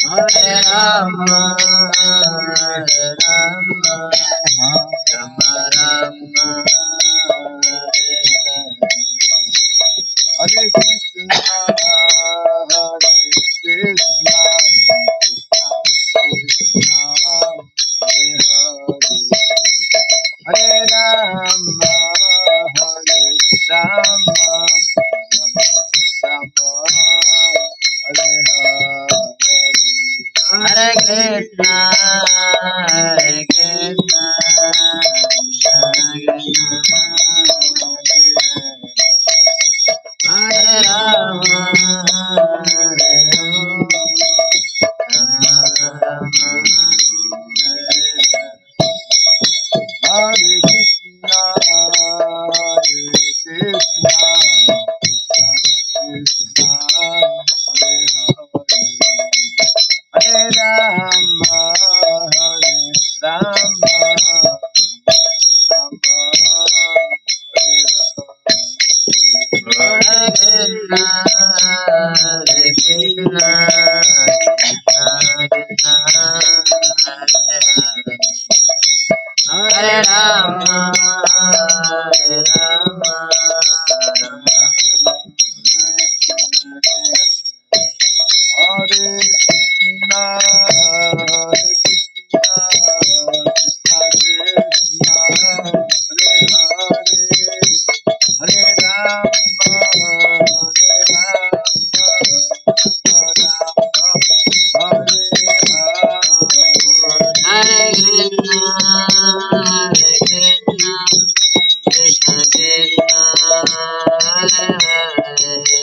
Hare Rama, Hare Rama, Rama Rama, Hare Krishna, Hare Krishna, Krishna Krishna, Hare Rama, Hare Rama, Rama Hare Hare, Hare Krishna, Hare Krishna, Krishna Krishna, Hare Rama, Hare Rama, Rama Hare Krishna, Hare Krishna, Krishna Hare Hare, Hare Rama, Hare Rama, Rama Hare Krishna, Hare Krishna, Krishna Hare Rama, Hare Rama, Rama Hare Krishna, Hare Krishna, Krishna Krishna, Hare Hare, Hare Rama, Hare Rama, Rama Hare Hare, Hare Krishna, Hare Krishna, Krishna Krishna, Hare Hare.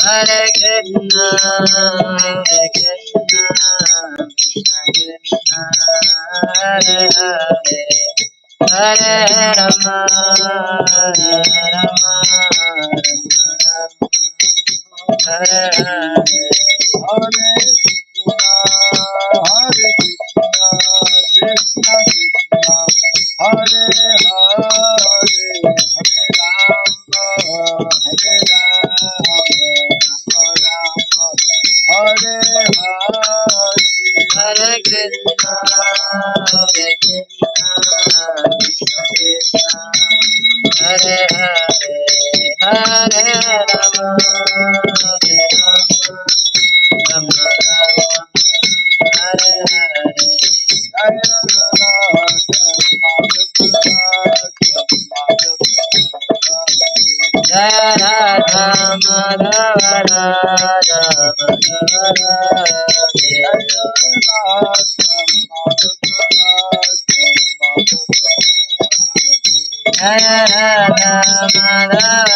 Hare Krishna, Hare Krishna, Krishna Krishna, Hare Hare, Hare Rama, Hare Rama, Hare Hare, Hare Krishna, Krishna Krishna, Hare Hare, Hare Rama, Hare Rama, Rama Hare Hare, Hare Krishna, Hare Krishna, Krishna Krishna, Hare Hare, Hare Rama, Hare Rama, Rama Rama, Hare Hare, Jaya Radha Madhava Radha Madhava Jaya Radha Madhava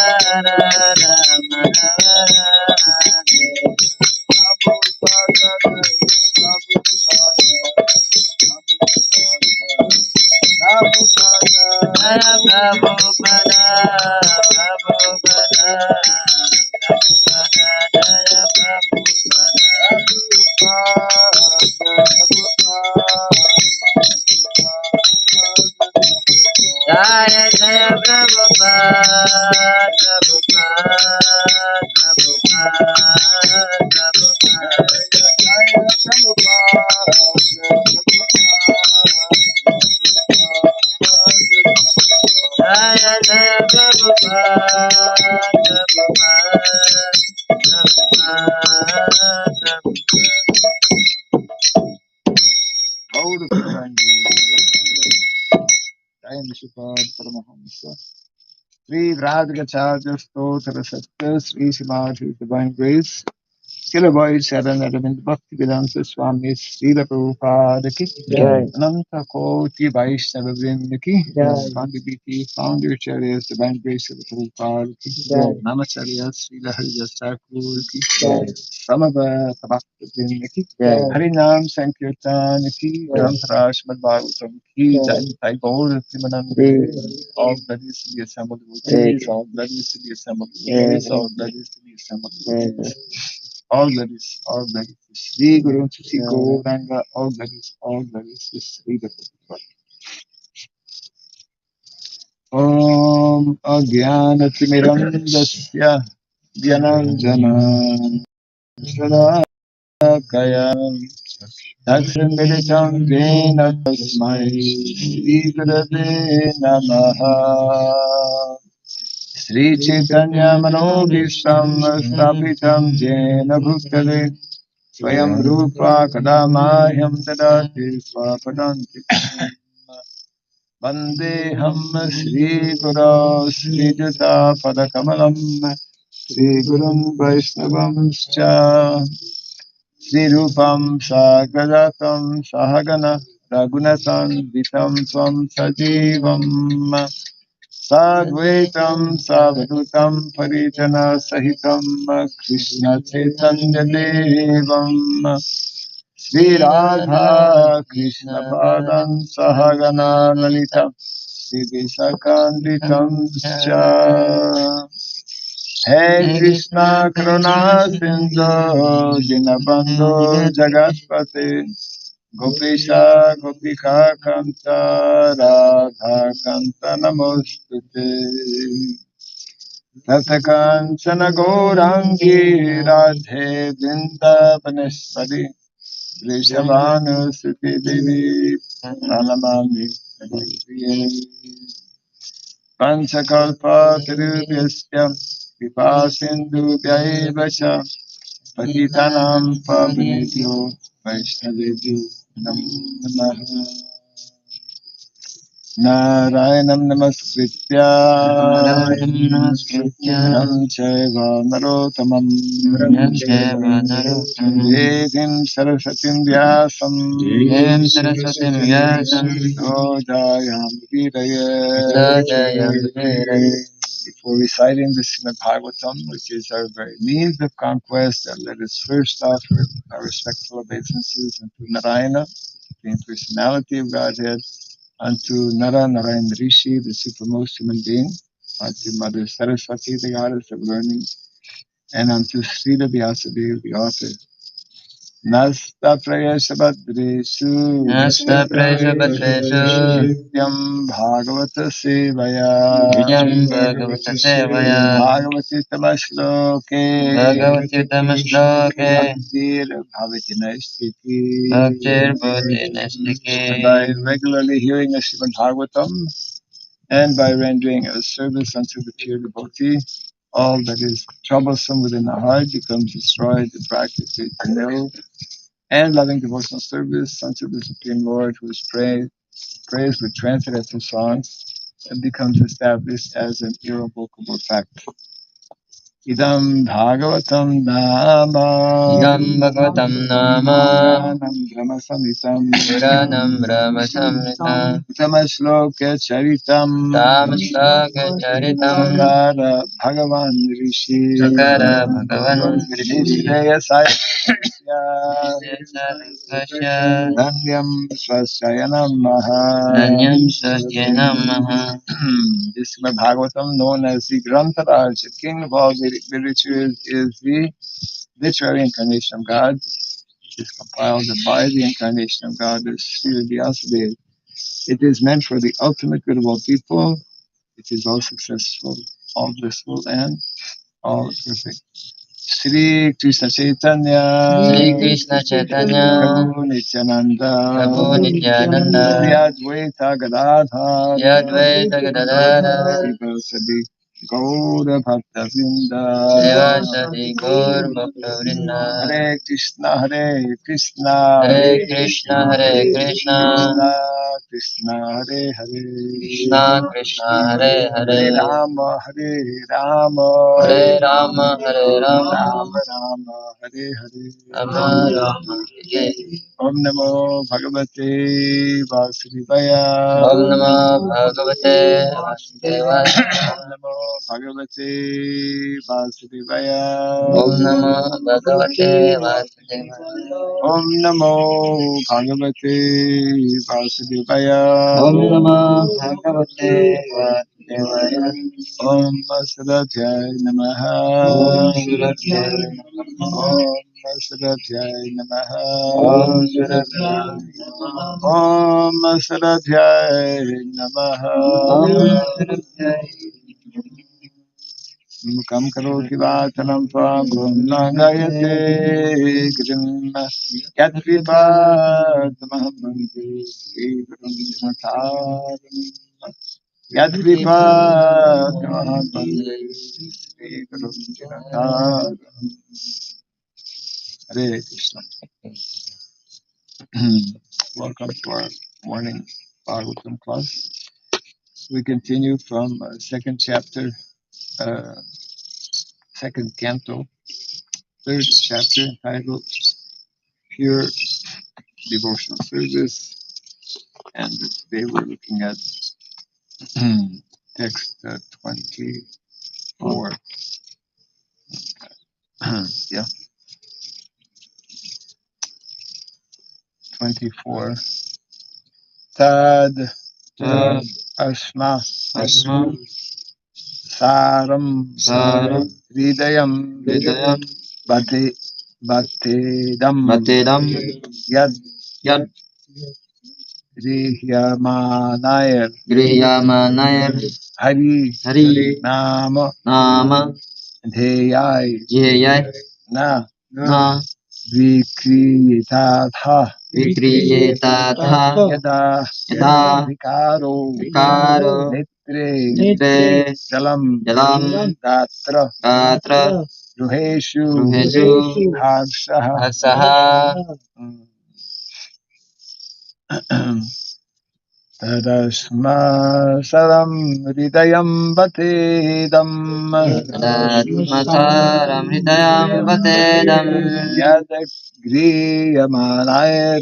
Radha Jaya Jaya Prabhupada, Prabhupada, Prabhupada, Jaya Jaya Prabhupada, Prabhupada, Prabhupada, Prabhupada. Sri Radhika Charya Stotra Satya Sri Samadhi Divine Grace Srila Bhai Saran Aravind Bhakti Vedanta Swami Srila Prabhupada Ki Jai. Ananta Koti Vaishnava Vrinda Ki Jai. Pandit Founder Charyas Divine Grace of Prabhupada Ki Jai. Namacharya Srila Haridas Thakur Ki Jai. Samavata Bhakta Vrinda Ki Jai. Harinam Sankirtan Ki Jai. Granthara Srimad Bhagavatam Ki Jai. Jai Gaur Jai. Primanand all bloodies to the assembled Jai. devotees, all bloodies to the assembled Jai. devotees, all bloodies to the assembled Jai. devotees. All that is Sri Guru Sri Gauranga, all that is Sri Guru. Om Agyanatimirandasya Dhyananjana Shalakaya Dakshamilitam Jena Tasmai Sri Gurave Namaha Sri Chaitanya Manobhishtam Stapitam Jena Bhutale Swayam Rupa Kadamahyam Dadati Swapadantikam Vandeham Sri Guru Sri Juta Padakamalam Sri Gurun Vaishnavamscha Sri Rupam Sagradatam Sahagana Raghunatam Vitam Tvam Sajivam Sadvaitam Savadutam Parijana Sahitam Krishna Chaitanya Devam Sri Radha Krishna Padam Sahagana Lalita Sri Visakanditam Scha Hey Krishna Karuna Sindhu Dinabandhu Jagatpate Gopisha Gopika Kanta Radha Kanta Namostute Tatakanchana Gaurangi Radhe Vrindavaneshwari Vrishabhanusuti Devi Pranamami Haripriye Panchakalpa Tirubhyasya Vipasindhu Vyaivacha Patitanam Pavanebhyo Vaishnavebhyo Namo Namaha Narayanam Namaskritya Ram Chaiva Narottamam Devim Sarasatim Vyasam Dodayam Vidaya. Before reciting the Srimad Bhagavatam, which is our very means of conquest, let us first offer our respectful obeisances unto Narayana, the Supreme Personality of Godhead, unto Nara Narayan Rishi, the supermost human being, unto Mother Saraswati, the goddess of learning, and unto Srila Vyasadeva, the author. Nasta Prayasha Badreshu Nityam Bhagavata Sevaya Bhagavati Tamashloke Bhaktir Bhavati Naistiki. By regularly hearing a Srimad Bhagavatam and by rendering a service unto the pure devotee, all that is troublesome within the heart becomes destroyed and practically nil. And loving devotional service unto the Supreme Lord, who is praised with transcendental songs, and becomes established as an irrevocable fact. Idam Bhagavatam Nama Puranam Brahma Samitam Tamashloka Charitam Sakara Bhagavan Rishi Nishreya Sayasya Dhanyam Swasyayanam Maha. This Srimad Bhagavatam, known as the Grantaraj, the king of all Vedic literatures, is the literary incarnation of God. It is compiled by the incarnation of God, the Sri Vyasadeva. It is meant for the ultimate good of all people. It is all successful, all blissful, and all perfect. Shri Krishna Chaitanya Prabhu Nityananda Shri Advaita Gadadha Shri Vasadi Gaura Bhakta Vrinda Hare Krishna Hare Krishna Krishna Krishna Hare Hare Krishna Krishna Hare Hare Hare Rama Hare Rama Hare Rama Rama Rama Hare Hare Rama Rama Hare Om Namo Bhagavate Vasudevaya Om Namo Bhagavate Vasudevaya Om Namo Bhagavate Vasudevaya Om Namo Bhagavate Vasudevaya Om Namo Bhagavate Vasudevaya Om Namo Bhagavate Vasudevaya Om Vasudevaya Namaha Om Surabhyaya Om Vasudevaya Namaha Om Surabhyaya Om Vasudevaya Namaha Om Surabhyaya Mukam karoti vachalam tvam gayate grim yat vipat mahamante Sri Guru yat vipat mahamante Sri Guru Hare Krishna. Welcome to our morning Bhagavatam class. We continue from second chapter, second canto, third chapter entitled Pure Devotional Service. And today we're looking at text 24. Yeah, 24. Tad Asma Saram Hridayam Batedam Yad Griyamanayar Hari Nama Dheyai Na Vikriyetatha Yada Vikaro Nitre Jalam Gatra Ruheshu Harshaha Tadasma Saram Hridayam Batedam Tadasmasaram Hridayam Batedam Yadagriyamanayar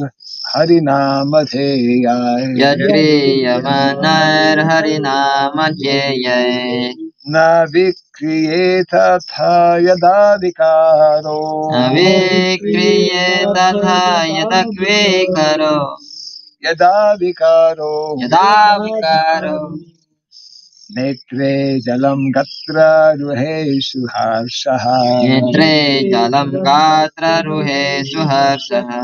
Harinamadheyay Yadriyamanayar Harinamadhyayay Na Vikriyetatha Yada Vikaro Navikriyetatha yadakvikaro Yada Vikaro Netre Jalam Gatra Ruheshu Harshaha Netre jalam gatra ruhe suharsaha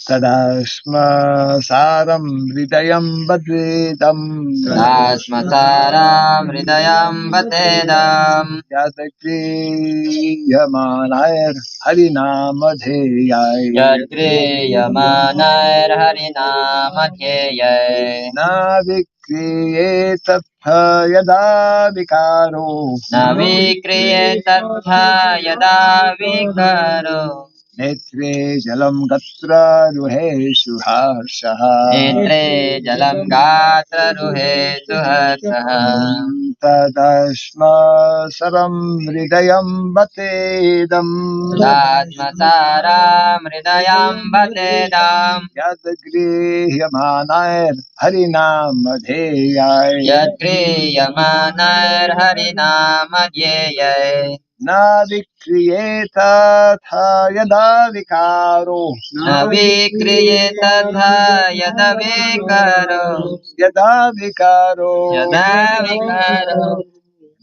Tadasma Saram Hridayam Badvedam Tasmasaram hridayam batedam Yadagriyamanayar Harinamadheyay Yadgriyamanayar harinamadhyayay Navikriyetatha Yada Vikaro Navikriyetatha yada vikaro Netre Jalam Gatra Ruheshu Harshaha Netre jalam gatra ruhe suharsaha Tadasma Saram Hridayam Batedam Tasmasaram hridayam batedam Yadagriyamanayar Harinamadheyay Yadgriyamanayar harinamadhyayay Navikriyetatha Yada Vikaro Navikriyetatha yada vikaro Yada Vikaro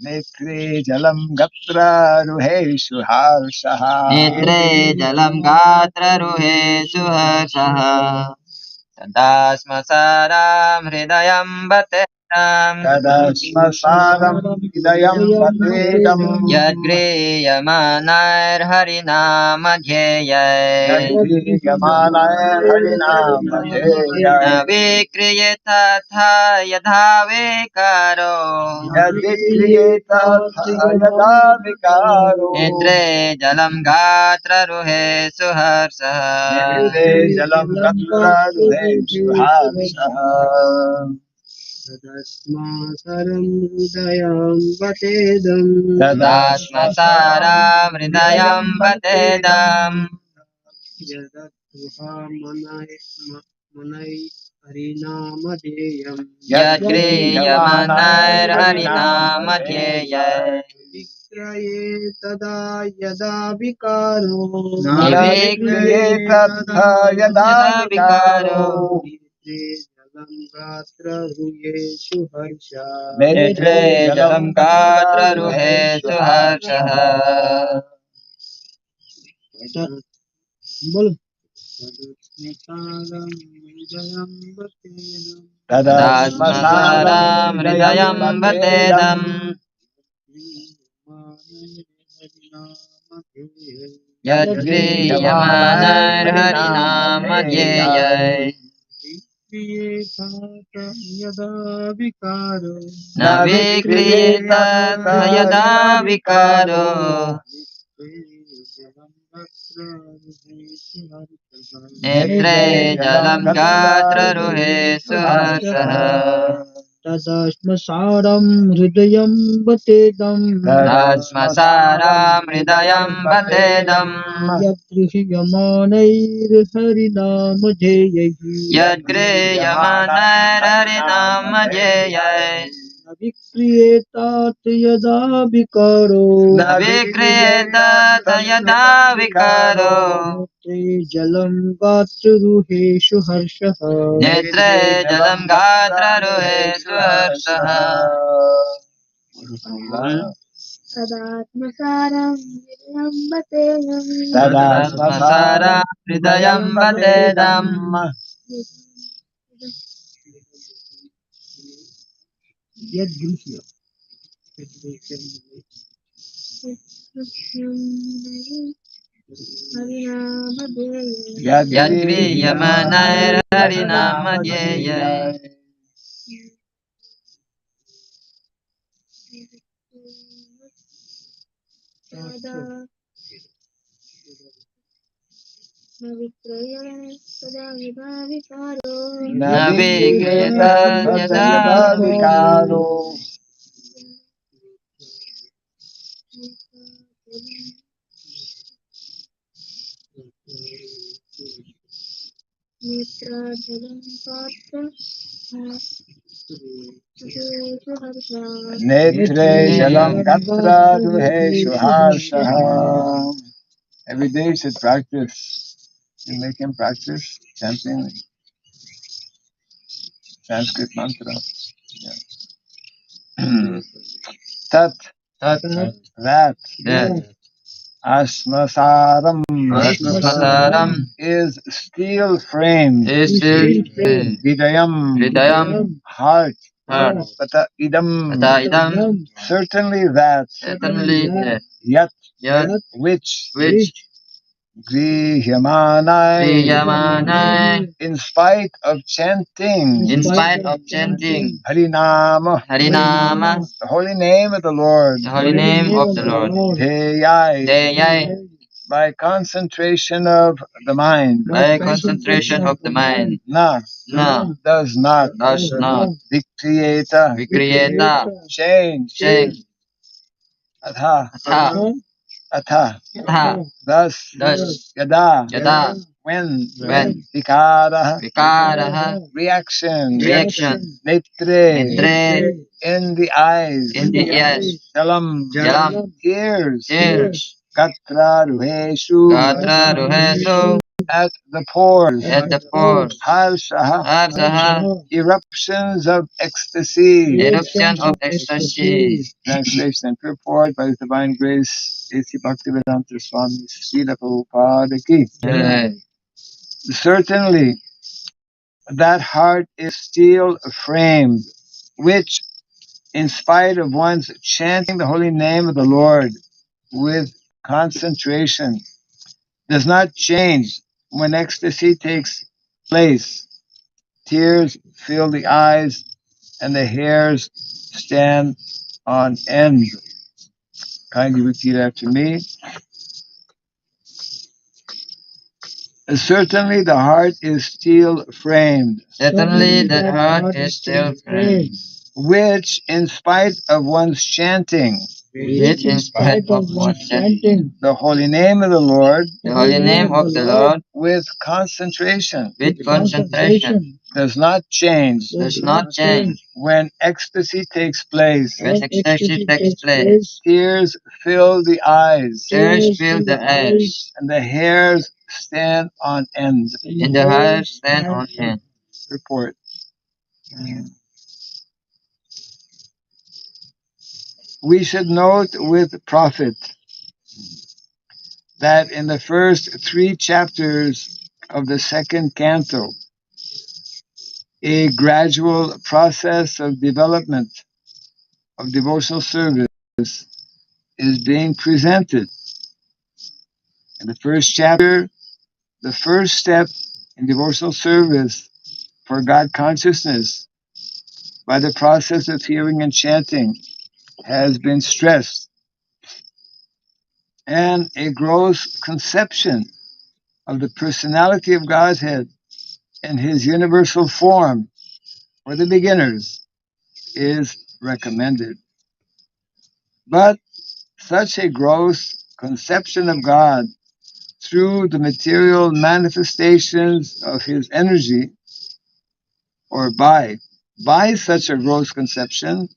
Netre Jalam Gatra Ruheshu Harshaha Netre jalam gatra ruhe suharsaha Tadasmasaram hridayam bate Tadasmasaram idayam patedam Yadgriyamanarharinamadyeyai Yadviyamanaya harinamadeya Navikriyeta yadha vikaro Yadvikriyeta yada vikaro Netre jalam gatra ruhe suharsaha Netre jalam gatra duhe shuharsaha Tadasmasaram hridayam vatedam Tadasmasaram hridayam patedam Yadatuha manai harinamadeyam Yadgriyamanarharinamadyeyai Vikraye tada yada vikaro Navikriyeta yada Yada vikaro vikaro Nitre jalam gatra ruyeshu harsha Netre jalam gatra ruhe suharsaha बोलो तदस्मसारं हृदयं वतेनं Tadasmasaram Tadasmasaram hridayam hridayam patedam patedam हरिनामधेयं Yadviyamanaya Yadgriyamanarharinamadyeyai विक्रियेतात यदा विकारो Navikriyeta yada vikaro जलं तत्र Netre jalam gatra ruhe suharsaha तदस्मसारं हृदयं वतेदं Tadasmasaram hridayam patedam यद्गृह्यमाणैर्हरिनामधेयैः Yadgriyamanarharinamadyeyai न विक्रियेतात यदा विकारो Navikriyeta yada vikaro नेत्रे जलं गात्ररुहेषु हर्षः Netre jalam gatra ruhe suharsaha Sadatmasaram Vidyambateyam Tadasmasaram hridayam patedam यद्गृह्य Harinamadeya Yadgriyamanarharinamadyeyai Sada Navikraya Sada Vidavikaro Navikriyeta yada vikaro Mitra Jalam Patra Sudesu Harsha Netre jalam gatra duhe shuharsaha. Every day you should practice. You make him practice chanting Sanskrit mantra. Yeah. Tat, that, Asmasaram Asmasaram is steel framed. is still Hridayam, heart. heart. Pata idam, Idam certainly that. certainly Yat, yet which which Griyamanai, Priyamanai in spite of chanting in spite of chanting Harinama, Harinama, the holy name of the Lord, the holy name of the Lord. Deyai, Deyai, by concentration of the mind, by concentration of the mind. na, does not, Vikriyeta, Vikriyeta, change, atha, Atha, Atha, thus, thus, yada, Yada, when, when, vikara, Vikaraha, reaction, Netre, in the eyes, in the ears, jalam, Jalam, ears, ears, gatra, ruheshu, Gatra, Ruhesu, at the pores, at the pores, harsaha, Absaha, eruptions of ecstasy. eruption of ecstasy. Translation and purport by His Divine Grace, A.C. Bhaktivedanta Swami Srila Prabhupada Ki. Certainly, that heart is steel framed which, in spite of one's chanting the holy name of the Lord with concentration, does not change when ecstasy takes place. Tears fill the eyes and the hairs stand on end. Kindly repeat after me. Certainly the heart is steel framed, Certainly the heart is still framed, which, in spite of one's chanting which in spite of one's chanting the holy name of the Lord the holy name of the Lord with concentration, with concentration does not change does not change when ecstasy takes place. when ecstasy takes place. Tears fill the eyes Tears fill the eyes, and the hairs stand on end. and the heart stand on end. Report. We should note with profit that in the first 3 chapters of the second canto, a gradual process of development of devotional service is being presented. In the first chapter, the first step in devotional service for God consciousness by the process of hearing and chanting has been stressed, and a gross conception of the personality of Godhead and his universal form for the beginners is recommended. But such a gross conception of God through the material manifestations of his energy, or by such a gross conception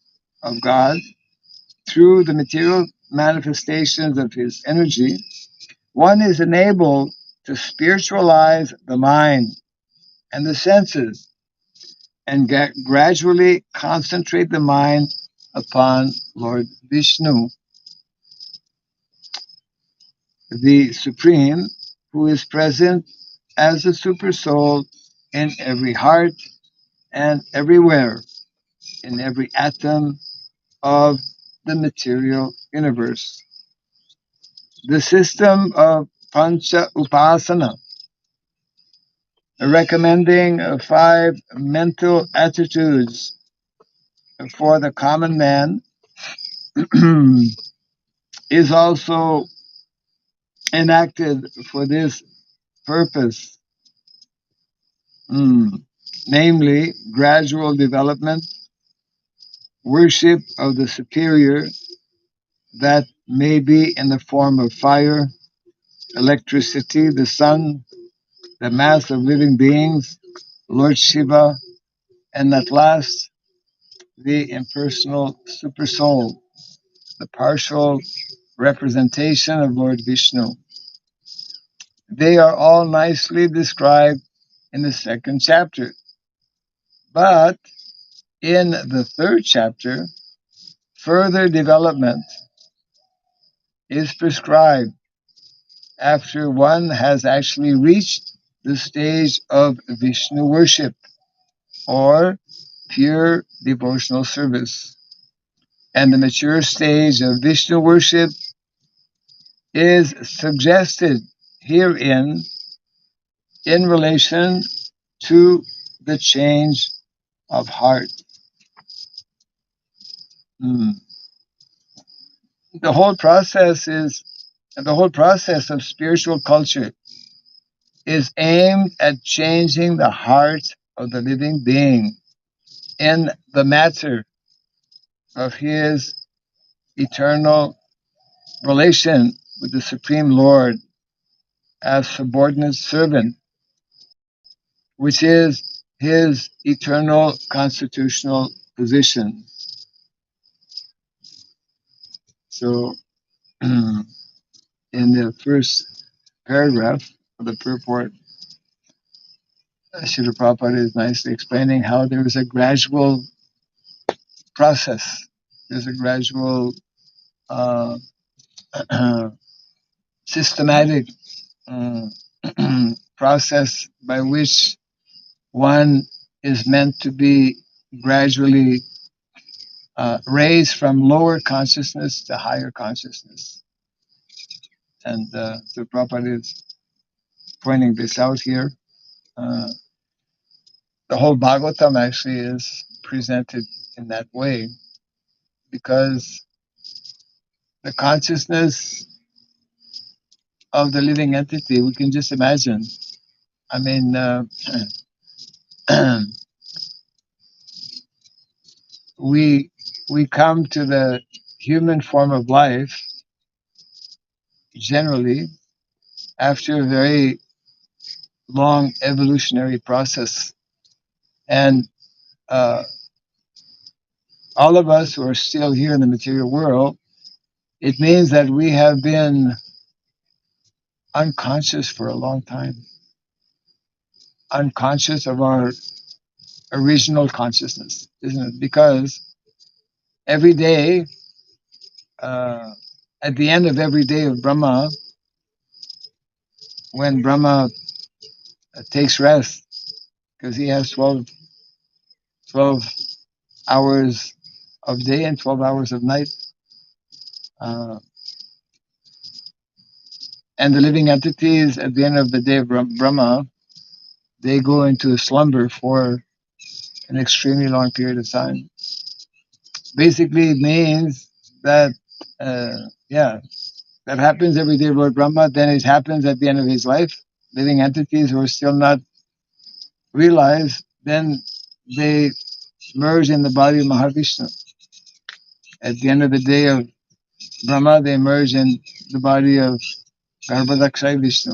of God through the material manifestations of his energy, one is enabled to spiritualize the mind and the senses and gradually concentrate the mind upon Lord Vishnu, the Supreme, who is present as the Super Soul in every heart and everywhere, in every atom of the material universe. The system of Pancha Upasana, recommending 5 mental attitudes for the common man, is also enacted for this purpose, namely gradual development, worship of the superior, that may be in the form of fire, electricity, the sun, the mass of living beings, Lord Shiva, and at last the impersonal super soul, the partial representation of Lord Vishnu. They are all nicely described in the second chapter. But in the third chapter, further development is prescribed after one has actually reached the stage of Vishnu worship or pure devotional service. And the mature stage of Vishnu worship is suggested herein in relation to the change of heart. Mm. The whole process of spiritual culture is aimed at changing the heart of the living being in the matter of his eternal relation with the Supreme Lord as subordinate servant, which is his eternal constitutional position. So, in the first paragraph of the purport, Srila Prabhupada is nicely explaining how there is a gradual process. There's a gradual, uh, systematic uh, process by which one is meant to be gradually raised from lower consciousness to higher consciousness. And so Prabhupada is pointing this out here. Uh, the whole Bhagavatam actually is presented in that way because the consciousness of the living entity, we can just imagine. I mean, we we come to the human form of life generally after a very long evolutionary process, and uh, all of us who are still here in the material world, it means that we have been unconscious for a long time, unconscious of our original consciousness, isn't it? Because every day, uh, at the end of every day of Brahma, when Brahma takes rest, because he has 12 hours of day and 12 hours of night, uh, and the living entities at the end of the day of Brahma, they go into a slumber for an extremely long period of time. Basically, it means that, yeah, that happens every day of Lord Brahma. Then it happens at the end of his life. Living entities who are still not realized, then they merge in the body of Mahavishnu. At the end of the day of Brahma, they merge in the body of Garbhodakshay Vishnu.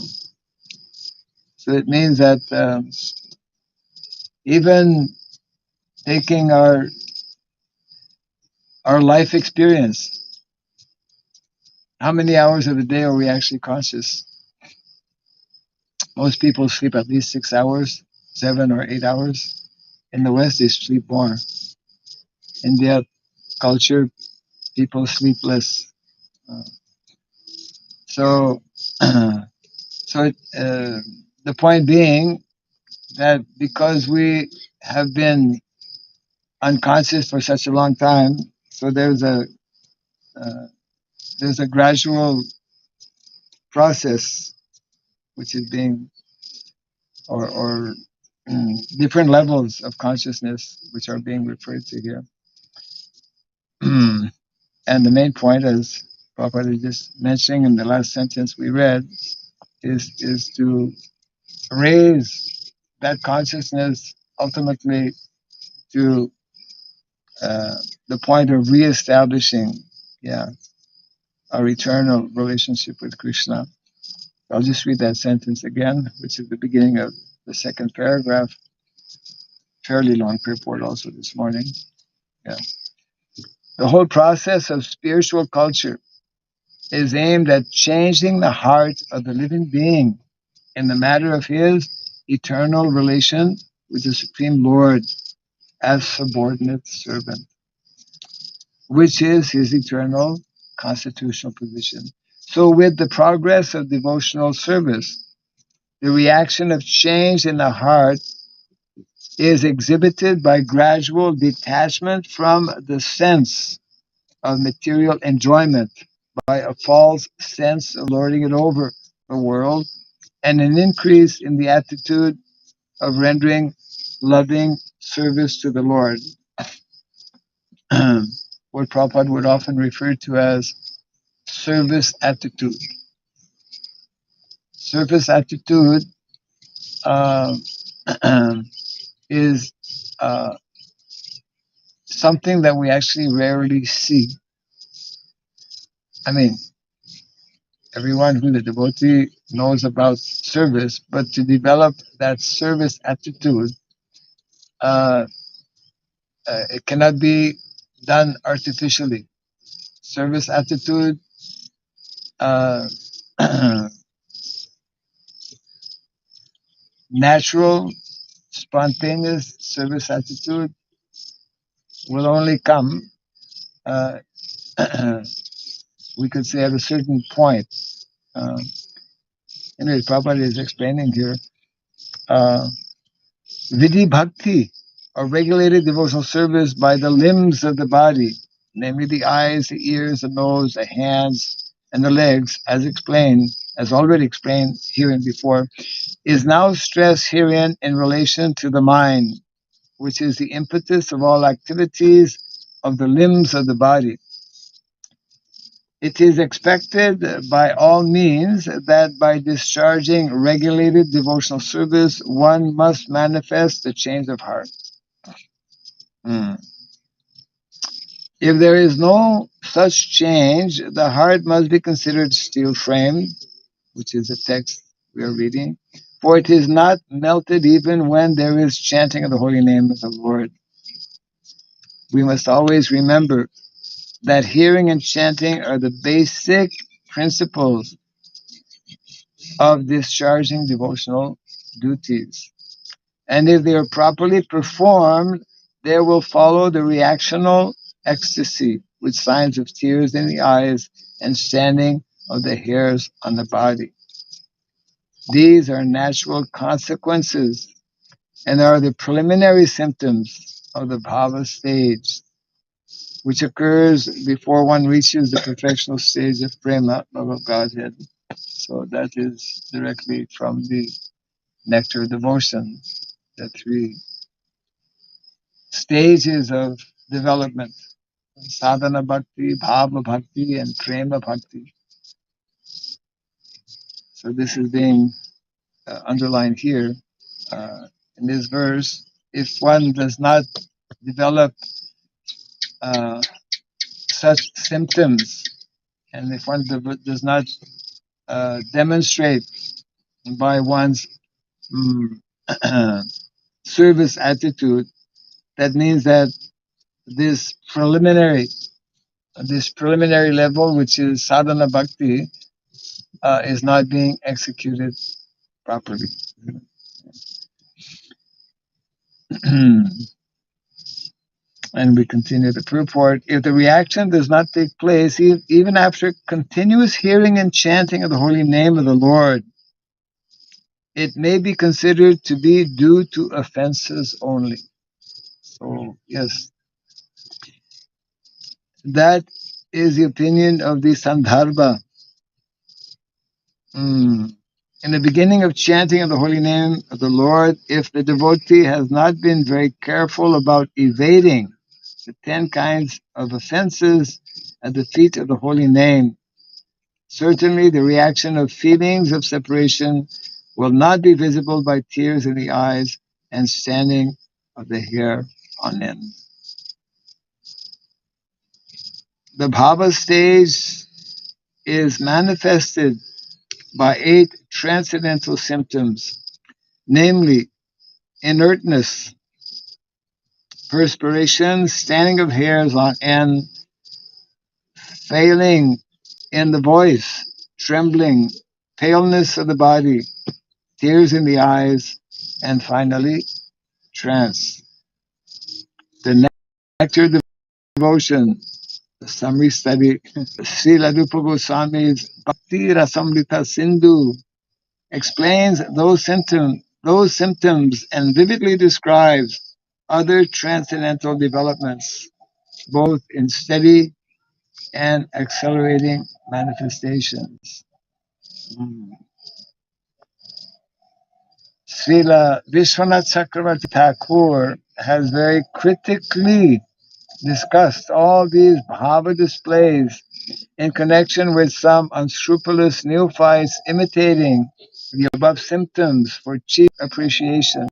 So it means that even taking our life experience, how many hours of the day are we actually conscious? Most people sleep at least 6 hours, 7 or 8 hours. In the West, they sleep more. India culture, people sleep less. Uh, so, the point being that because we have been unconscious for such a long time, so uh, there's a gradual process which is being, or different levels of consciousness which are being referred to here. And the main point, as Prabhupada is just mentioning in the last sentence we read, is to raise that consciousness ultimately to the point of reestablishing, yeah, our eternal relationship with Krishna. I'll just read that sentence again, which is the beginning of the second paragraph. Fairly long purport also this morning. Yeah. The whole process of spiritual culture is aimed at changing the heart of the living being in the matter of his eternal relation with the Supreme Lord as subordinate servant, which is his eternal constitutional position. So with the progress of devotional service, the reaction of change in the heart is exhibited by gradual detachment from the sense of material enjoyment, by a false sense of lording it over the world, and an increase in the attitude of rendering loving service to the Lord. What Prabhupada would often refer to as service attitude. Service attitude uh, is something that we actually rarely see. I mean, everyone who's a devotee knows about service, but to develop that service attitude, uh, it cannot be done artificially. Service attitude, uh, natural, spontaneous service attitude will only come, uh, we could say, at a certain point. Uh, anyway, Prabhupada is explaining here. Vidhi bhakti, a regulated devotional service by the limbs of the body, namely the eyes, the ears, the nose, the hands, and the legs, as already explained herein before, is now stressed herein in relation to the mind, which is the impetus of all activities of the limbs of the body. It is expected by all means that by discharging regulated devotional service, one must manifest the change of heart. Hmm. If there is no such change, the heart must be considered steel framed, which is the text we are reading, for it is not melted even when there is chanting of the holy name of the Lord. We must always remember that hearing and chanting are the basic principles of discharging devotional duties. And if they are properly performed, there will follow the reactional ecstasy with signs of tears in the eyes and standing of the hairs on the body. These are natural consequences and are the preliminary symptoms of the bhava stage, which occurs before one reaches the perfectional stage of prema, love of Godhead. So that is directly from the Nectar of Devotion, the three stages of development: sadhana bhakti, bhava bhakti, and prema bhakti. So this is being underlined here in this verse. If one does not develop uh, such symptoms, and if one does not demonstrate by one's service attitude, that means that this preliminary level, which is sadhana bhakti, is not being executed properly. And we continue the purport. If the reaction does not take place, even after continuous hearing and chanting of the holy name of the Lord, it may be considered to be due to offenses only. So, yes, that is the opinion of the Sandarbha. In the beginning of chanting of the holy name of the Lord, if the devotee has not been very careful about evading the 10 kinds of offenses at the feet of the holy name, certainly the reaction of feelings of separation will not be visible by tears in the eyes and standing of the hair on end. The bhava stage is manifested by 8 transcendental symptoms, namely inertness, perspiration, standing of hairs on end, failing in the voice, trembling, paleness of the body, tears in the eyes, and finally, trance. The nectar devotion, the summary study, Srila Rupa Goswami's Bhakti Rasamrita Sindhu explains those symptoms and vividly describes other transcendental developments, both in steady and accelerating manifestations. Srila Vishwanath Chakravarti Thakur has very critically discussed all these bhava displays in connection with some unscrupulous neophytes imitating the above symptoms for cheap appreciation.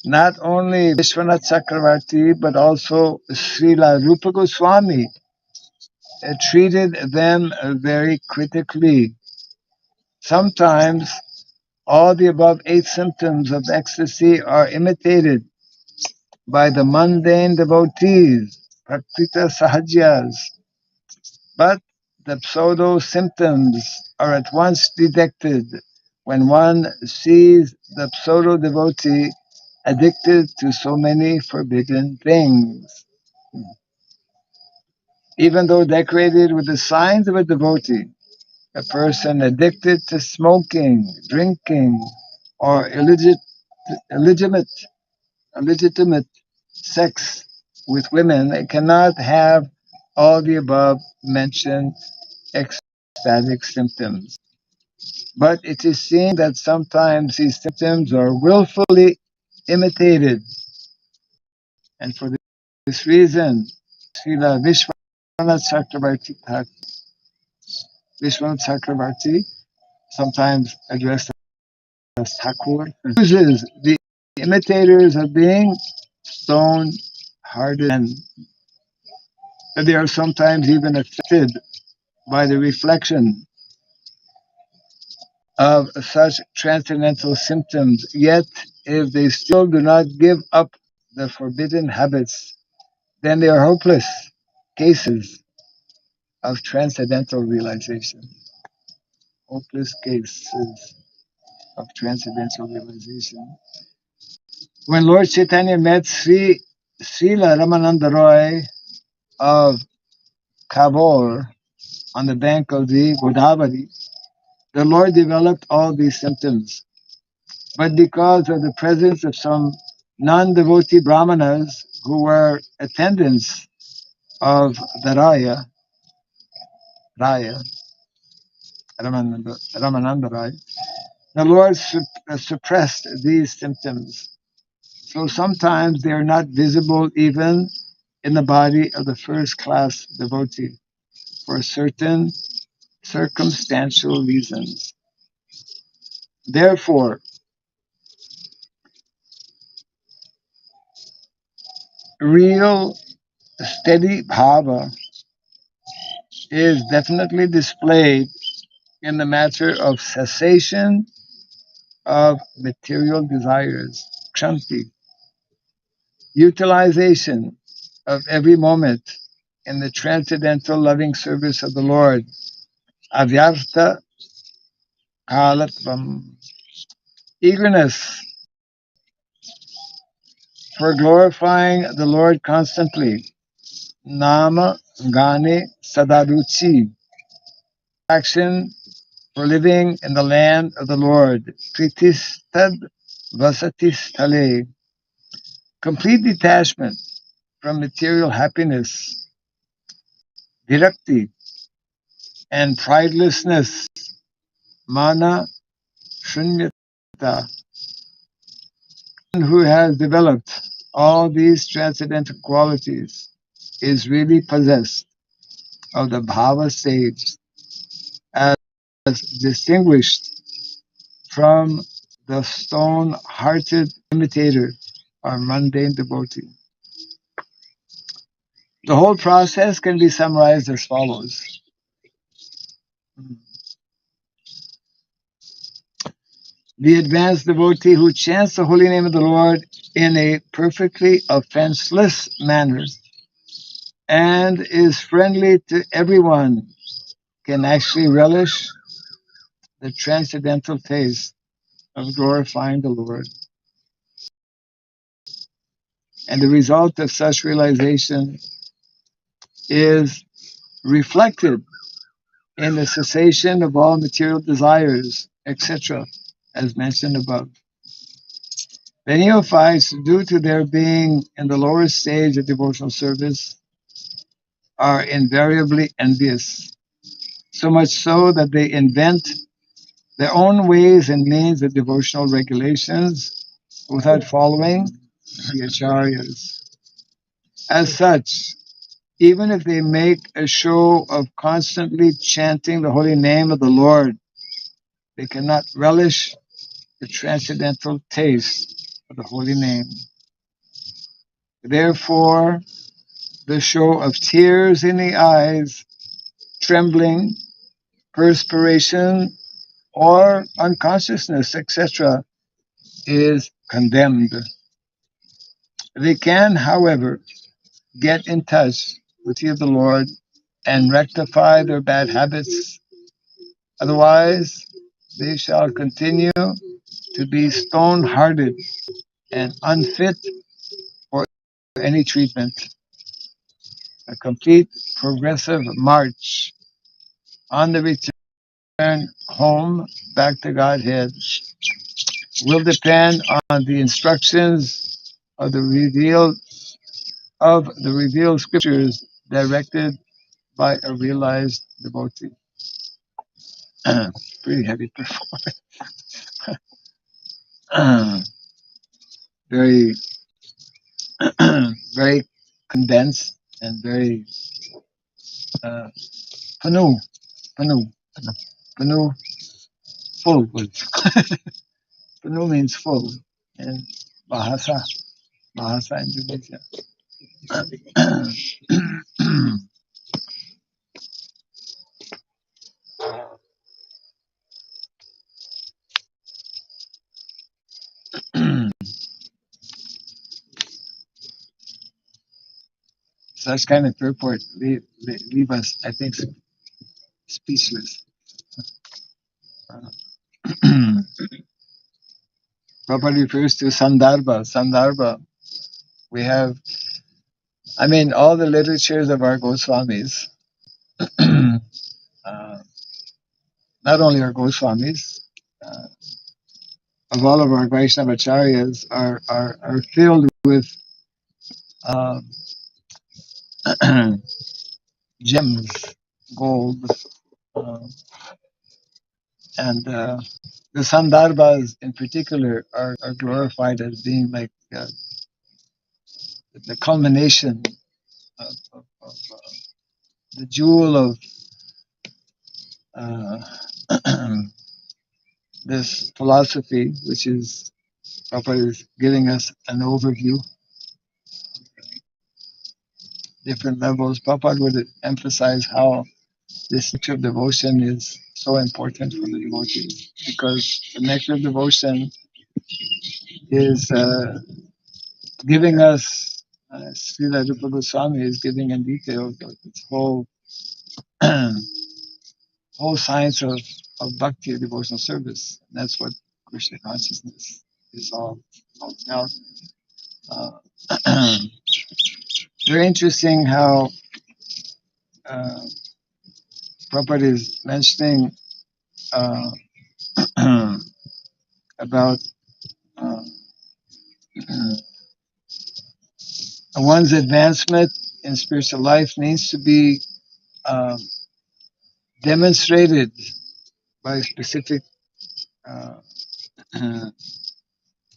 Not only Vishwanath Chakravarti, but also Srila Rupa Goswami treated them very critically. Sometimes all the above 8 symptoms of ecstasy are imitated by the mundane devotees, prakrita sahajas, but the pseudo symptoms are at once detected when one sees the pseudo devotee addicted to so many forbidden things. Even though decorated with the signs of a devotee, a person addicted to smoking, drinking, or illegitimate legitimate sex with women, they cannot have all the above mentioned ecstatic symptoms. But it is seen that sometimes these symptoms are willfully imitated, and for this reason, Srila Vishwanath Chakrabarti, sometimes addressed as Thakur, uses the imitators of being stone-hearted, and that they are sometimes even affected by the reflection of such transcendental symptoms. Yet, if they still do not give up the forbidden habits, then they are hopeless cases of transcendental realization. Hopeless cases of transcendental realization. When Lord Chaitanya met Srila Ramananda Roy of Kabul on the bank of the Godavari, the Lord developed all these symptoms. But because of the presence of some non-devotee brahmanas who were attendants of the Raya, Ramananda Rai, the Lord suppressed these symptoms. So sometimes they are not visible even in the body of the first class devotee for certain circumstantial reasons. Therefore, real steady bhava is definitely displayed in the matter of cessation of material desires, kshanti, utilization of every moment in the transcendental loving service of the Lord, avyartha kalatvam, eagerness for glorifying the Lord constantly, nama gane sadaruchi, action for living in the land of the Lord, kritistad vasatistale, complete detachment from material happiness, virakti, and pridelessness, mana shunyata, who has developed all these transcendental qualities is really possessed of the bhava stage as distinguished from the stone-hearted imitator or mundane devotee. The whole process can be summarized as follows. The advanced devotee who chants the holy name of the Lord in a perfectly offenseless manner and is friendly to everyone can actually relish the transcendental taste of glorifying the Lord. And the result of such realization is reflected in the cessation of all material desires, etc., as mentioned above. The neophytes, due to their being in the lower stage of devotional service, are invariably envious, so much so that they invent their own ways and means of devotional regulations without following the acharyas. As such, even if they make a show of constantly chanting the holy name of the Lord, they cannot relish the transcendental taste of the holy name. Therefore, the show of tears in the eyes, trembling, perspiration, or unconsciousness, etc., is condemned. They can, however, get in touch with the Lord and rectify their bad habits. Otherwise, they shall continue to be stone-hearted and unfit for any treatment. A complete progressive march on the return home back to Godhead will depend on the instructions of the revealed scriptures directed by a realized devotee. Pretty heavy performance. Very, very condensed and very uh, panu, panu, panu, full. Panu means full in Bahasa, Bahasa Indonesia. Such kind of purport leave us, I think, speechless. Prabhupada refers to Sandarbha. Sandarbha. We have, all the literatures of our Goswamis, not only our Goswamis, of all of our Vaishnavacharyas are filled with uh, gems, gold, uh, and the Sandarbhas in particular are glorified as being like the culmination of the jewel of uh, this philosophy, which is Prabhupada is giving us an overview, different levels. Prabhupada would emphasize how this nectar of devotion is so important for the devotees, because the nectar of devotion is giving us, Srila Rupa Goswami is giving in detail this whole whole science of bhakti, devotional service. And that's what Krishna consciousness is all about. Uh, very interesting how Prabhupada is mentioning uh, about uh, one's advancement in spiritual life needs to be uh, demonstrated by specific uh,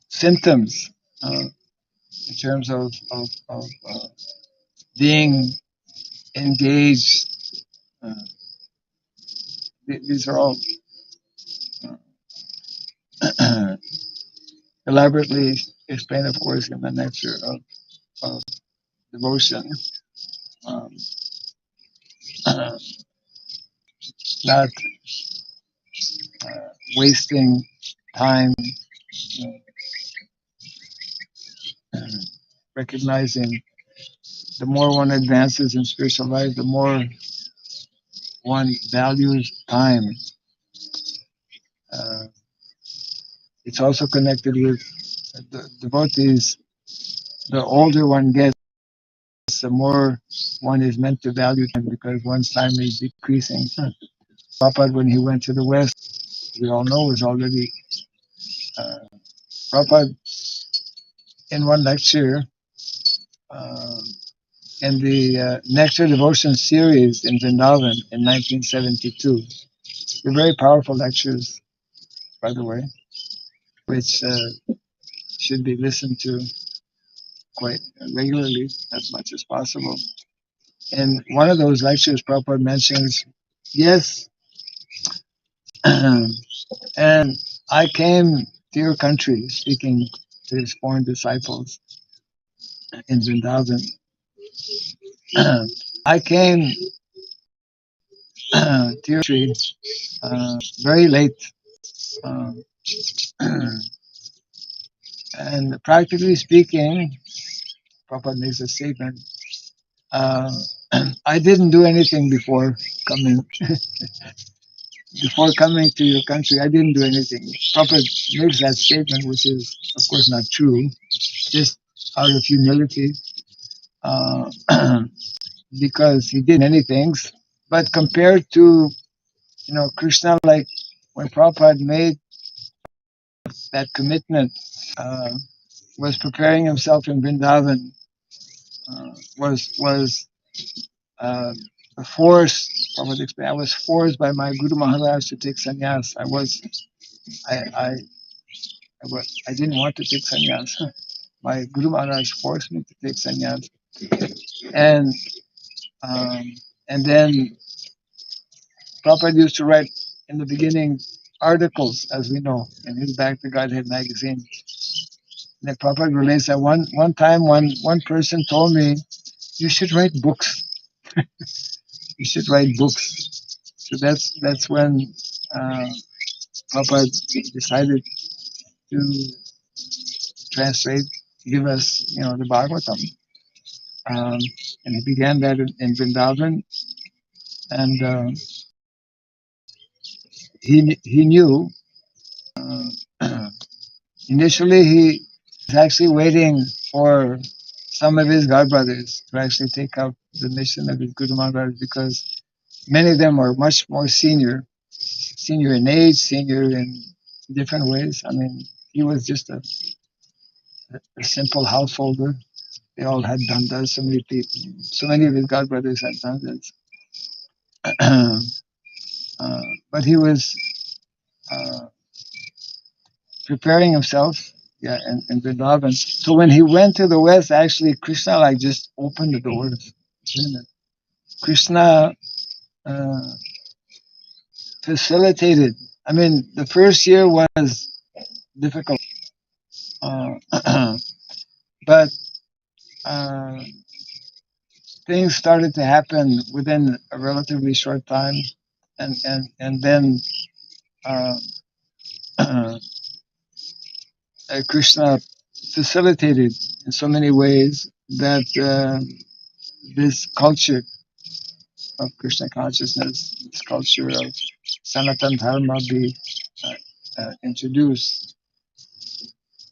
symptoms in terms of being engaged. Uh, these are all elaborately explained, of course, in the nectar of devotion. Um, not wasting time, uh, recognizing the more one advances in spiritual life, the more one values time. Uh, it's also connected with the devotees. The older one gets, the more one is meant to value time, because one's time is decreasing. Prabhupada, when he went to the West, we all know, was already uh, Prabhupada in one lecture uh, in the Nectar Devotion series in Vrindavan in 1972. They're very powerful lectures, by the way, which should be listened to quite regularly, as much as possible. In one of those lectures, Prabhupada mentions, yes, and I came to your country, speaking to his foreign disciples in Vrindavan. I came to your country very late. Uh, and practically speaking, Prabhupada makes a statement, uh, I didn't do anything before coming to your country. I didn't do anything. Prabhupada makes that statement, which is, of course, not true, just out of humility, uh, because he did many things. But compared to, Krishna, like when Prabhupada made that commitment, was preparing himself in Vrindavan, was forced. I was forced by my Guru Maharaj to take sannyas. I, I didn't want to take sannyas. My Guru Maharaj forced me to take sannyas, and um, and then Prabhupada used to write in the beginning articles, as we know, in his Back to Godhead magazine. And then Prabhupada relates that one time one person told me, you should write books. You should write books. So that's when uh, Prabhupada decided to translate, give us, the Bhagavatam. Um, and he began that in Vrindavan, and he knew. Initially, he was actually waiting for some of his godbrothers to actually take up the mission of his Guru Maharaj, because many of them were much more senior in age, senior in different ways. I mean, he was just a simple householder. They all had dandas. So many people, so many of his godbrothers had dandas. But he was uh, preparing himself, yeah, in Vrindavan. So when he went to the west, actually, Krishna just opened the doors. Krishna uh, facilitated. I mean, the first year was difficult, uh, but uh, things started to happen within a relatively short time, and then uh, Krishna facilitated in so many ways that this culture of Krishna consciousness, this culture of Sanatana Dharma be introduced.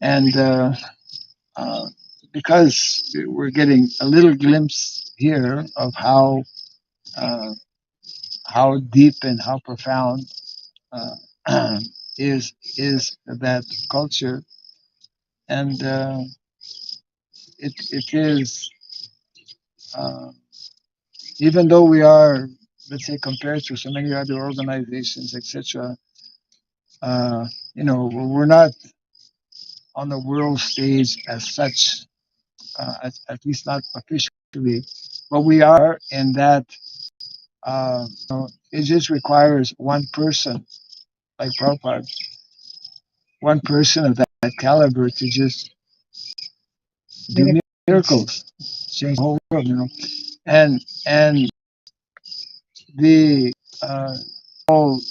And uh, because we're getting a little glimpse here of uh, how deep and how profound uh, is that culture, and it is uh, even though we are, let's say, compared to so many other organizations, etc. We're not on the world stage as such, at least not officially, but we are in that. It just requires one person, like Prabhupada, one person of that caliber to just do miracles, change the whole world. And the whole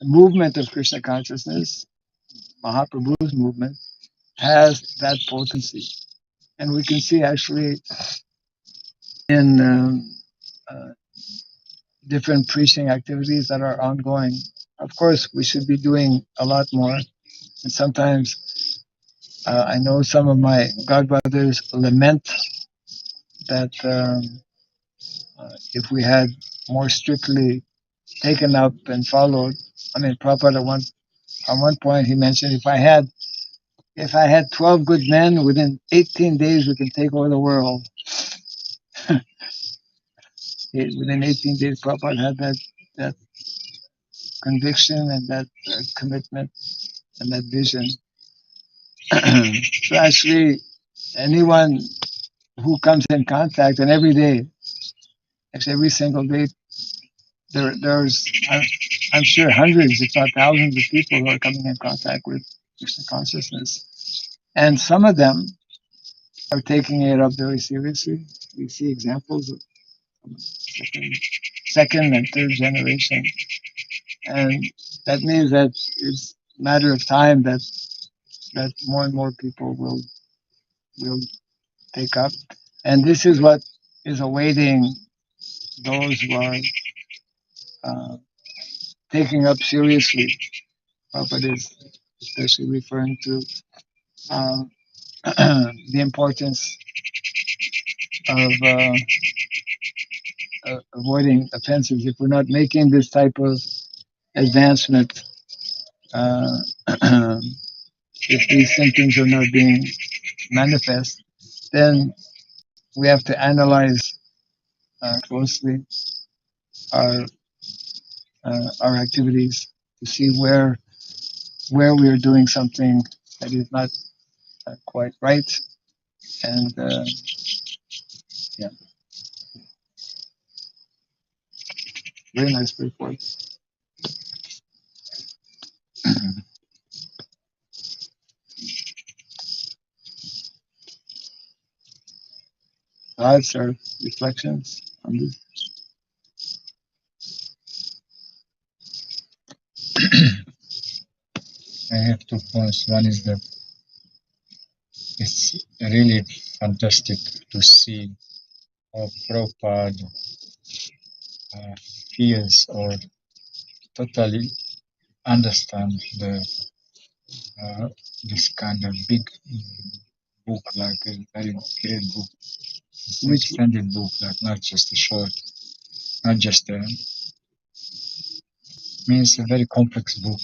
movement of Krishna consciousness, Mahaprabhu's movement, has that potency, and we can see actually in uh, different preaching activities that are ongoing. Of course, we should be doing a lot more, and sometimes I know some of my godbrothers lament that if we had more strictly taken up and followed. I mean, Prabhupada at one point he mentioned, if I had 12 good men, within 18 days we can take over the world. Within 18 days, Prabhupada had that conviction and that commitment and that vision. So actually, anyone who comes in contact, and every day, actually every single day, there's I'm sure hundreds, if not thousands, of people who are coming in contact with Krishna consciousness, and some of them are taking it up very seriously. We see examples of second and third generation, and that means that it's a matter of time that more and more people will take up, and this is what is awaiting those who are uh, taking up seriously. Prabhupada is especially referring to uh, the importance of avoiding offenses. If we're not making this type of advancement, uh, if these symptoms are not being manifest, then we have to analyze closely our our activities to see where we are doing something that is not quite right. And yeah, very nice report. Thoughts or reflections on this? I have 2 points. One is that it's really fantastic to see how Prabhupada feels or totally understand the this kind of big book, like a very great book. It's an Which extended book, like not just a short, not just a, means a very complex book.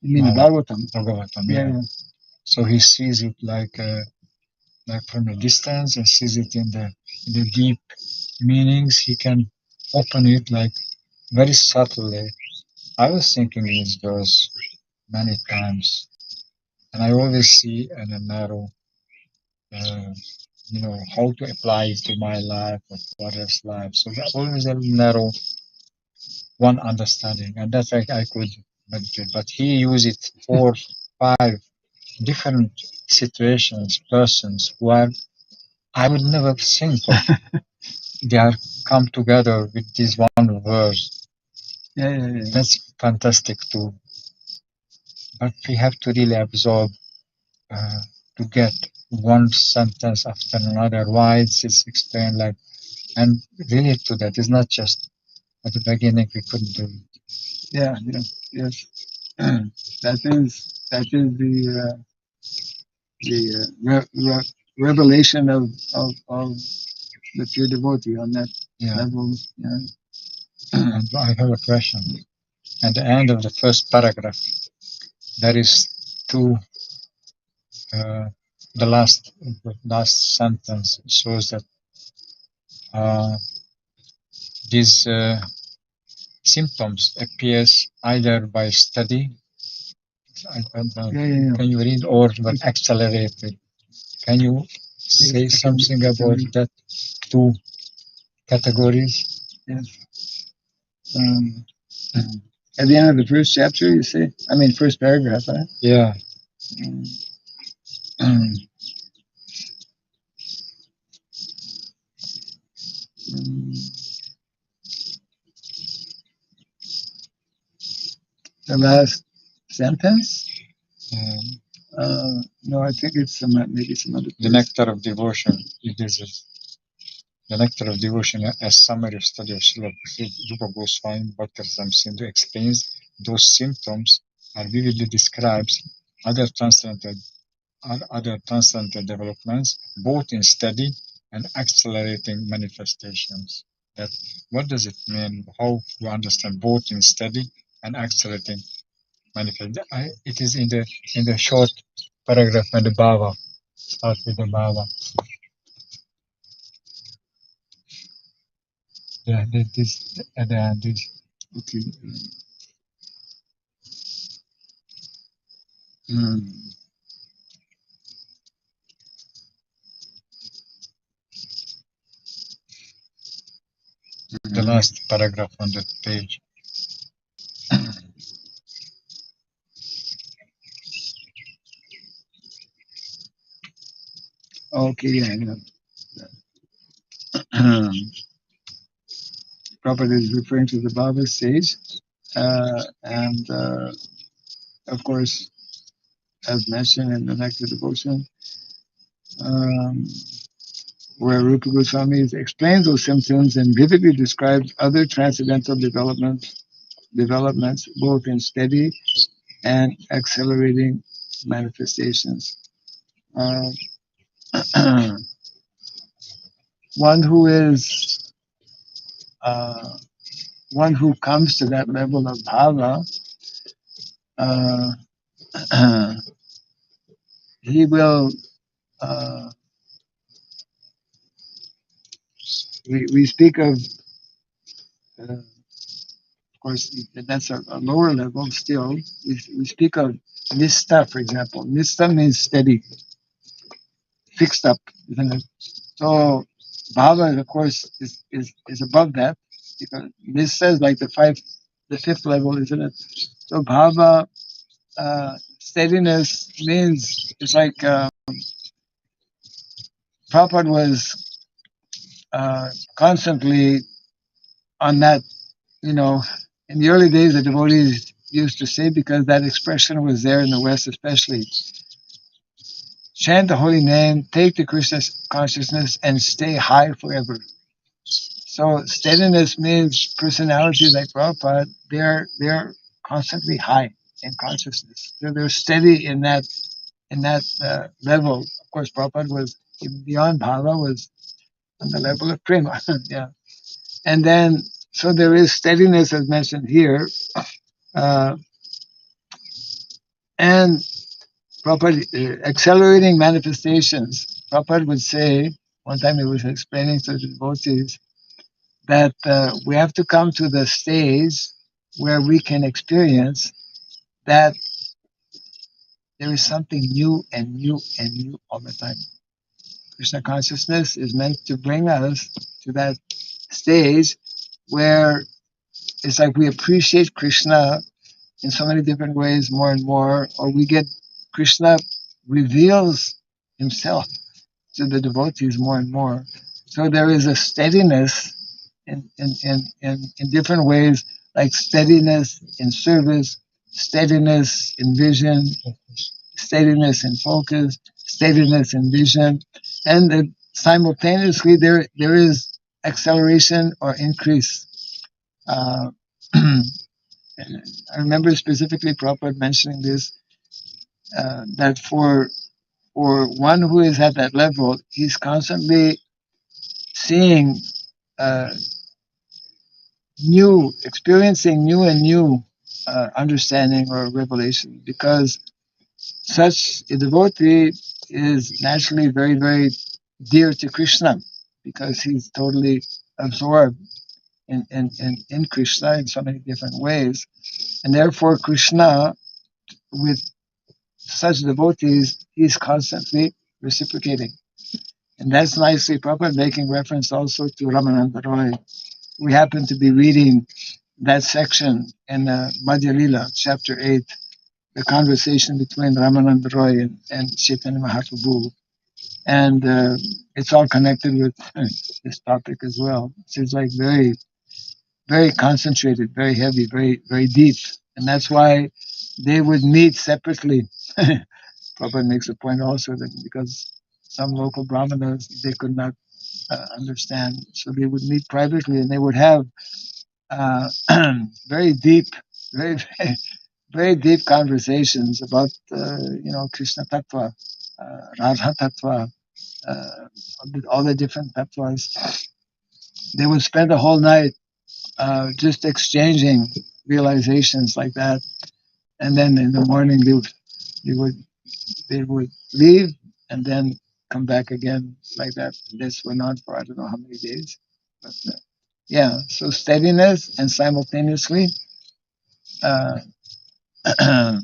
you mean the Bhagavatam? Bhagavatam, Yeah, yeah. yeah. So he sees it like from a distance and sees it in the deep meanings. He can open it like very subtly. I was thinking these verse many times, and I always see in a narrow, how to apply it to my life or to others' lives. So there's always a narrow one understanding, and that's like I could meditate. But he used it 4, 5 different situations, persons who I would never think of. They are come together with this one verse. Yeah. That's fantastic too. But we have to really absorb to get one sentence after another. Why it's explained like, and really to that. It's not just at the beginning we couldn't do it. Yeah, yes. That is the revelation of the pure devotee on that level. Yeah. And I have a question. At the end of the first paragraph, there is two. The last sentence shows that uh, these symptoms appears either by study. I don't know. Yeah. Can you read or but accelerated? Can you say something about that two categories? Yes. At the end of the first chapter, you say? I mean, first paragraph, huh? Yeah. Um, the last sentence? No, I think it's maybe some other place. The nectar of devotion. It is the nectar of devotion, a summary of study of Srila Rupa Goswami Bhaktisiddhanta Sindhu explains those symptoms are vividly describes other transcendental other transcendental developments, both in steady and accelerating manifestations. That what does it mean? How to understand both in steady and accelerating manifestation? It is in the short paragraph and the bhava. Start with the bhava. Yeah, this at the end. Okay. The last paragraph on the page. Okay, yeah. Prabhupada is referring to the Bhava stage. And of course, as mentioned in the Nectar Devotion, where Rupa Goswami explains those symptoms and vividly describes other transcendental developments, both in steady and accelerating manifestations. One who is one who comes to that level of bhava he will. We speak of course, that's a lower level still. We speak of nista, for example. Nista means steady, fixed up, isn't it? So bhava, of course, is above that because nista is like the fifth level, isn't it? So bhava, steadiness means it's like Prabhupada was constantly on that. You know, in the early days, the devotees used to say, because that expression was there in the West, especially, chant the holy name, take the Krishna consciousness, and stay high forever. So steadiness means personalities like Prabhupada, they're constantly high in consciousness. They're steady in that level. Of course, Prabhupada was even beyond bhava, was on the level of prema. Yeah, and then so there is steadiness as mentioned here, uh, and Prabhupada accelerating manifestations. Prabhupada would say one time he was explaining to the devotees that we have to come to the stage where we can experience that there is something new and new and new all the time. Krishna consciousness is meant to bring us to that stage where it's like we appreciate Krishna in so many different ways more and more, or we get Krishna reveals himself to the devotees more and more. So there is a steadiness in different ways, like steadiness in service, steadiness in vision, steadiness in focus, steadiness in vision, and simultaneously there is acceleration or increase. Uh, I remember specifically Prabhupada mentioning this, that for one who is at that level, he's constantly seeing uh, experiencing new and new understanding or revelation, because such a devotee is naturally very, very dear to Krishna, because he's totally absorbed in Krishna in so many different ways. And therefore, Krishna, with such devotees, he's constantly reciprocating. And that's nicely Prabhupada making reference also to Ramananda Roy. We happen to be reading that section in Madhya Lila, chapter 8, the conversation between Ramananda Roy and Chaitanya Mahaprabhu. And it's all connected with this topic as well. So it's like very, very concentrated, very heavy, very, very deep. And that's why they would meet separately. Prabhupada makes a point also that because some local brahmanas, they could not understand. So they would meet privately and they would have uh, very deep, very, very, very deep conversations about, Krishna Tattva, Radha Tattva, uh, all the different tattvas. They would spend a whole night just exchanging realizations like that, and then in the morning they would they would leave and then come back again like that. This went on for I don't know how many days, but yeah. So steadiness and simultaneously uh, uh,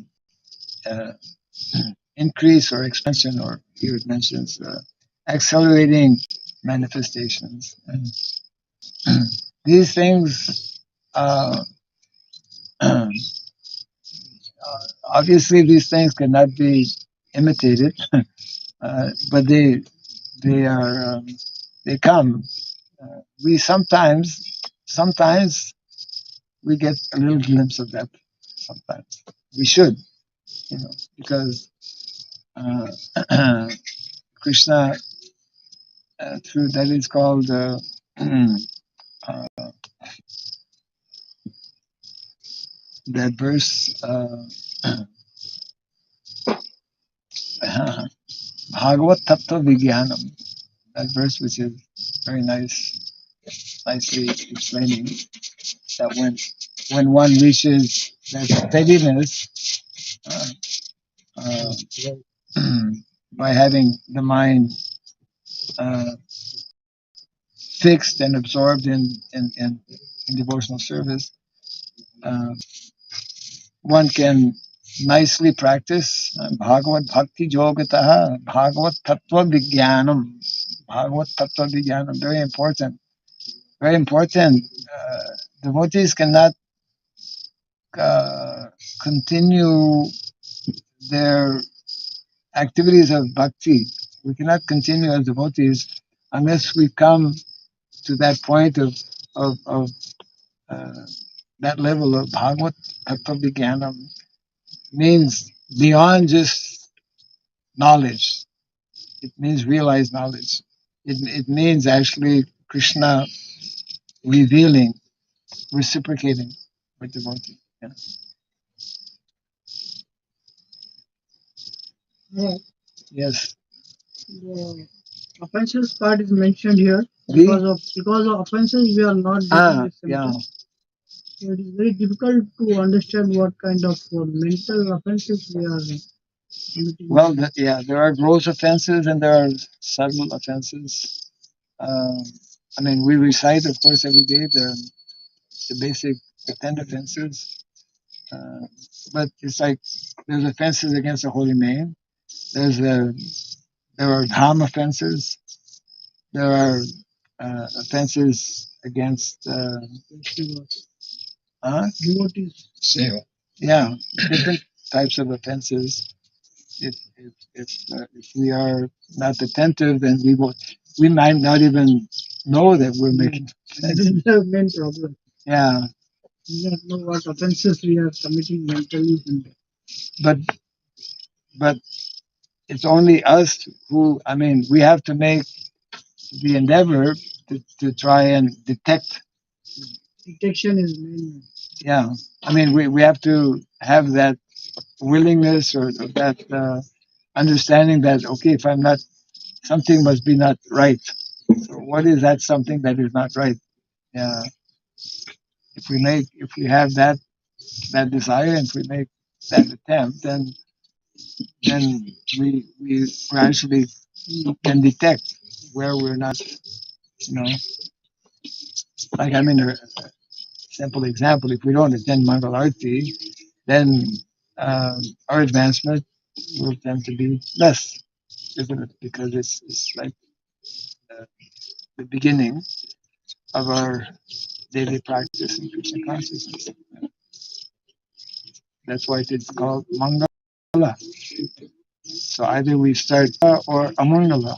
increase or expansion, or here it mentions accelerating manifestations. And these things, uh, obviously, these things cannot be imitated, but they are they come. We sometimes we get a little glimpse of that. Sometimes we should, because Krishna, through that is called uh, that verse Bhagavat Tattva Vigyanam. That verse, which is very nicely explaining that when one reaches that steadiness, uh, uh, by having the mind fixed and absorbed in devotional service, one can nicely practice Bhagavad Bhakti Yogataha, Bhagavad Tattva Vijnanam. Bhagavad Tattva Vijnanam, very important. Very important. Devotees cannot continue their activities of bhakti. We cannot continue as devotees unless we come to that point of uh, that level of Bhagavad Tattva Vijnanam. Means beyond just knowledge. It means realized knowledge. It means actually Krishna revealing, reciprocating with devotee. Yeah. Yeah. Yes. The offenses part is mentioned here The because of offenses we are not getting the yeah. symptoms. So it is very difficult to understand what kind of mental offenses we are committing. Well, there are gross offenses and there are subtle offenses. I mean, we recite, of course, every day the basic, the 10 offenses. But it's like there's offenses against the holy name. There are dham offenses. There are offenses against Devotees. yeah, different types of offenses. If we are not attentive, then we might not even know that we're making That is offenses. the main problem. Yeah, We don't know what offenses we are committing mentally. but but it's only us who. I mean, we have to make the endeavor to try and detect. Detection is main. Yeah, I mean, we have to have that willingness or that understanding that okay, if I'm not, something must be not right. So what is that something that is not right? Yeah, if we have that desire, and if we make that attempt, then we gradually can detect where we're not. You know, like I mean, a simple example: if we don't attend Mangal Arti, then our advancement will tend to be less, isn't it? Because it's like the beginning of our daily practice in Krishna consciousness. That's why it's called Mangala. So either we start or Amangala.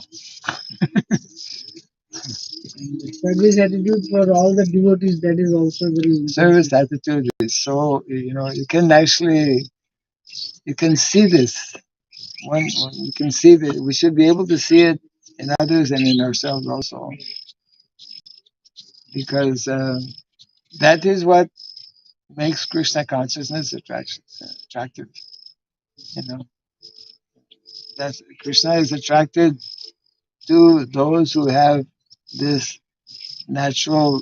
Service attitude for all the devotees, that is also very important. Service attitude is so, you can actually, you can see this. When you can see that, we should be able to see it in others and in ourselves also. Because that is what makes Krishna consciousness attractive. You know, that's Krishna is attracted to those who have this natural,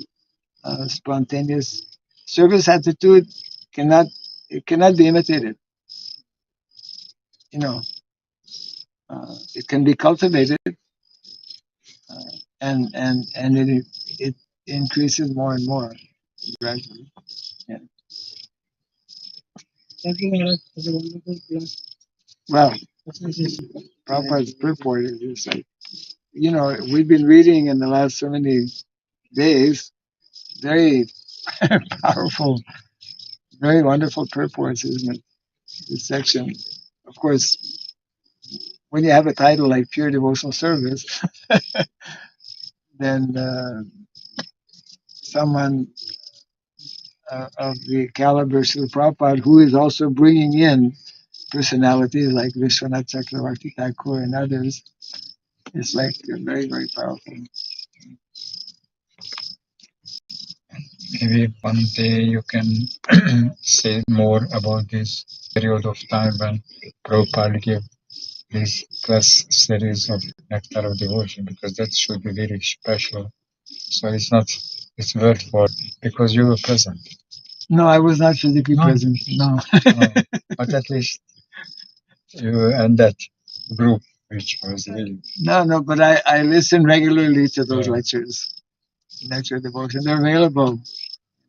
spontaneous service attitude. Cannot it cannot be imitated. You know, it can be cultivated, and it increases more and more gradually. Yeah. Thank you, Maharaj, for the wonderful class. Well, Prabhupada's purport is like, we've been reading in the last so many days very powerful, very wonderful purports, isn't it? This section. Of course, when you have a title like Pure Devotional Service, then someone of the caliber of Srila Prabhupada, who is also bringing in personalities like Vishwanath Chakravarti Thakur and others, is like very, very powerful. Maybe one day you can say more about this period of time when Prabhupada gave this class series of Nectar of Devotion, because that should be very special. So it's worth for, because you were present. No, I was not physically No. present. No. But at least you and that. group, which was really No, but I listen regularly to those Yeah. lectures. Lecture devotion. They're available.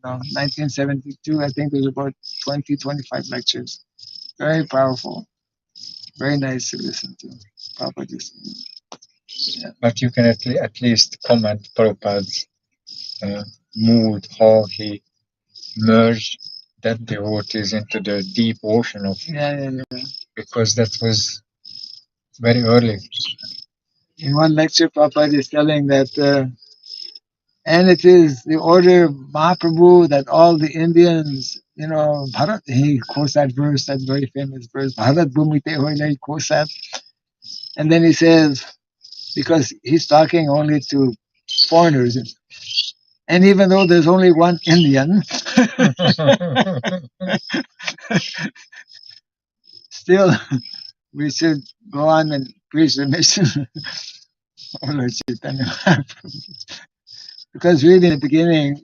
1972, I think there's about 20, 25 lectures. Very powerful. Very nice to listen to. Prabhupada just, But you can at least comment Prabhupada's mood, how he merged that devotees into the deep ocean of, yeah. because that was very early. In one lecture, Prabhupada is telling that, and it is the order of Mahaprabhu that all the Indians, Bharat, he quotes that verse, that very famous verse, Bharat Bhumite Hoile, he quotes that. And then he says, because he's talking only to foreigners, and even though there's only one Indian, still we should go on and preach the mission of Lord Chaitanya Mahaprabhu. Because really in the beginning,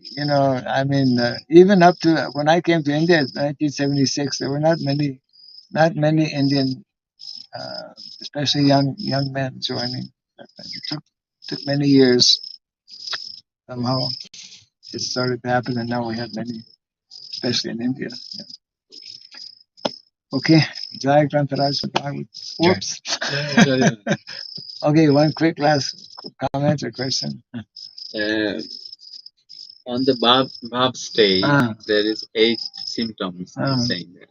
even up to when I came to India in 1976, there were not many Indian, especially young men joining. It took many years. Somehow it started to happen, and now we have many, especially in India. Yeah. Okay, Jai Grantaraj Bhagavad. Whoops. Yeah. Okay, one quick last comment or question. On the Bhav stage, Ah. there is 8 symptoms, Ah. saying that.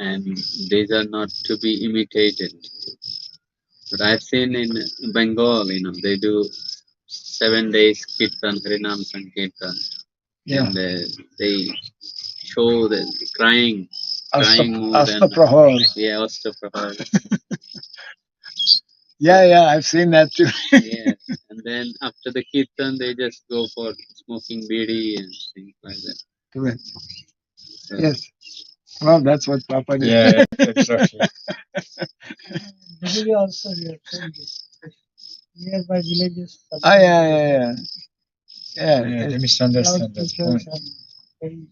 And these are not to be imitated. But I've seen in Bengal, they do 7 days Kirtan, Harinam Sankirtan. Yeah. And they show the crying mood. Astaprahar. Yeah, Astaprahar. Yeah, I've seen that too. Yeah. And then after the Kirtan, they just go for smoking bidi and things like that. Correct. So, Yes. Well, that's what Papa did. Yeah, exactly. Usually also we have seen this nearby villages. Oh, yeah. Yeah, Yeah, they misunderstand that point. Loudspeakers and very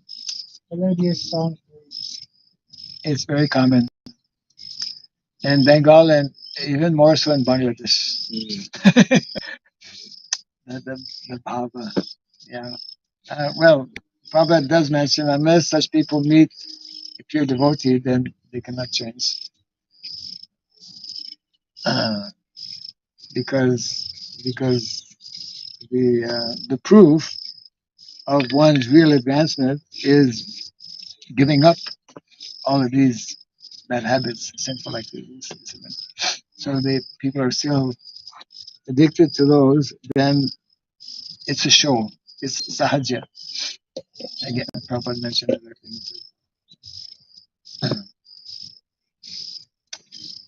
melodious sounds. it's very common. In Bengal and even more so in Bangladesh. The Bhava. Yeah. Well, Prabhupada does mention unless such people meet a pure devotee, then they cannot change. Because the proof of one's real advancement is giving up all of these bad habits, sinful activities. So people are still addicted to those, then it's a show. It's sahaja. Again, Prabhupada mentioned it.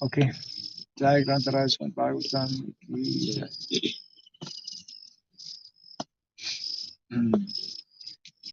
Okay. Jai Grantaraj Bhagavatam.